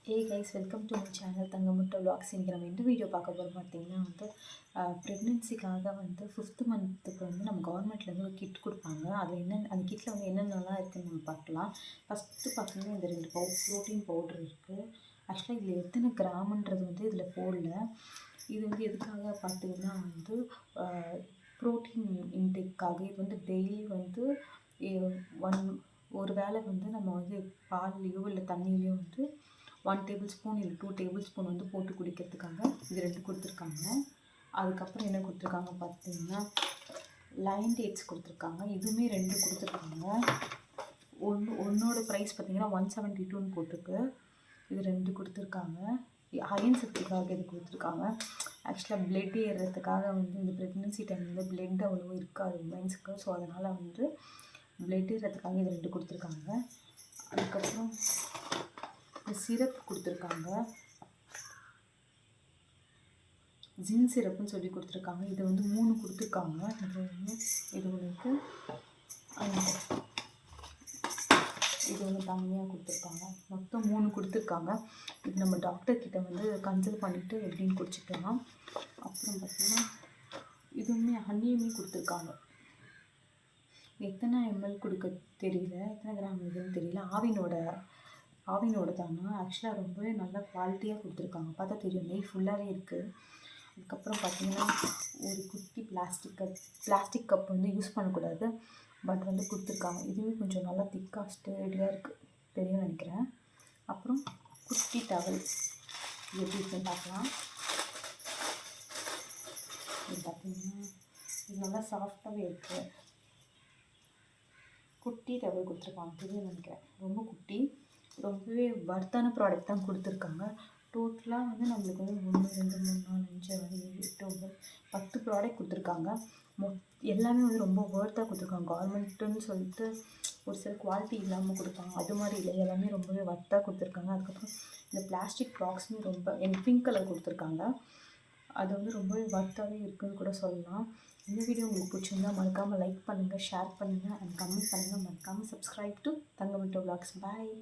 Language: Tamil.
A guys welcome to my channel Thangamutta vlogs. இன்றைக்கி நம்ம எந்த வீடியோ பார்க்க போகிறோம் பார்த்தீங்கன்னா ப்ரெக்னென்சிக்காக 5th மந்த்துக்கு நம்ம கவர்மெண்ட்லேருந்து ஒரு கிட் கொடுப்பாங்க. அதில் அந்த கிட்டில் என்னென்னலாம் இருக்குதுன்னு நம்ம பார்க்கலாம். ஃபஸ்ட்டு பார்த்தீங்கன்னா இந்த 2 ப்ரோட்டீன் பவுடர் இருக்குது. ஆக்சுவலாக இதில் எத்தனை கிராம்ன்றது இதில் போடல. இது எதுக்காக பார்த்தீங்கன்னா ப்ரோட்டீன் இன்டேக்காக. இது டெய்லி ஒரு வேளை நம்ம பால்லையோ இல்லை தண்ணியிலையோ 1 டேபிள் ஸ்பூன் இல்லை 2 டேபிள் ஸ்பூன் போட்டு குடிக்கிறதுக்காக இது 2 கொடுத்துருக்காங்க. அதுக்கப்புறம் என்ன கொடுத்துருக்காங்க பார்த்தீங்கன்னா லைன் டேட்ஸ் கொடுத்துருக்காங்க. இதுவுமே 2 கொடுத்துருக்காங்க. ஒன்றோட ப்ரைஸ் பார்த்தீங்கன்னா 172ன்னு போட்டிருக்கு. இது 2 கொடுத்துருக்காங்க. அயன் சத்துக்காக இது கொடுத்துருக்காங்க. ஆக்சுவலாக பிளட் ஏறுறதுக்காக இந்த ப்ரெக்னென்சி டைமில் பிளட் அவ்வளோ இருக்காது உமன்ஸுக்கு. ஸோ அதனால் பிளட் ஏறுறதுக்காக இது 2 கொடுத்துருக்காங்க. அதுக்கப்புறம் சிரப் கொடுத்துருக்காங்க. ஜின் சிரப்புன்னு சொல்லி கொடுத்துருக்காங்க. இது 3 கொடுத்துருக்காங்க. இது ஒன்று இது ஒன்று தனியாக கொடுத்துருக்காங்க. மொத்தம் 3 கொடுத்துருக்காங்க. இது நம்ம டாக்டர்கிட்ட கன்சல்ட் பண்ணிவிட்டு எப்படின்னு குடிச்சிக்கலாம். அப்புறம் பார்த்திங்கன்னா இதுவுமே ஹனியுமே கொடுத்துருக்காங்க. எத்தனை எம்எல் கொடுக்க தெரியல, எத்தனை கிராம் இதுன்னு தெரியல. ஆவினோட தானா. ஆக்சுவலாக ரொம்பவே நல்ல குவாலிட்டியாக கொடுத்துருக்காங்க. பார்த்தா தெரியும், நெய் ஃபுல்லாகவே இருக்குது. அதுக்கப்புறம் பார்த்திங்கன்னா ஒரு குட்டி பிளாஸ்டிக் கப் யூஸ் பண்ணக்கூடாது, பட் கொடுத்துருக்காங்க. இதுவே கொஞ்சம் நல்லா திக்காக ஸ்டேடியாக இருக்குது, தெரியும் நினைக்கிறேன். அப்புறம் குட்டி டவல் எப்படி இருக்குன்னு பார்க்கலாம். இது பார்த்திங்கன்னா இது நல்லா சாஃப்டாகவே இருக்குது. குட்டி டவல் கொடுத்துருக்காங்க, தெரியும் நினைக்கிறேன். ரொம்ப குட்டி, ரொம்பவே வர்த்தான ப்ராடக்ட் தான் கொடுத்துருக்காங்க. டோட்டலாக நம்மளுக்கு 1 2 3 4 5 6 7 8 9 10 ப்ராடக்ட் கொடுத்துருக்காங்க. எல்லாமே ரொம்ப ஒர்த்தாக கொடுத்துருக்காங்க. கவர்மெண்ட்டுன்னு சொல்லிட்டு ஒரு சில குவாலிட்டி இல்லாமல் கொடுப்பாங்க, அது மாதிரி இல்லை. எல்லாமே ரொம்பவே ஒர்த்தாக கொடுத்துருக்காங்க. அதுக்கப்புறம் இந்த பிளாஸ்டிக் பாக்ஸுமே எனக்கு பிங்க் கலர் கொடுத்துருக்காங்க. அது ரொம்பவே ஒர்த்தாகவே இருக்குதுன்னு கூட சொல்லலாம். இந்த வீடியோ உங்களுக்கு பிடிச்சிருந்தா மறக்காமல் லைக் பண்ணுங்கள், ஷேர் பண்ணுங்கள் அண்ட் கமெண்ட் பண்ணுங்கள். மறக்காமல் சப்ஸ்கிரைப் டு தங்கமுட்ட விளாக்ஸ். பாய்.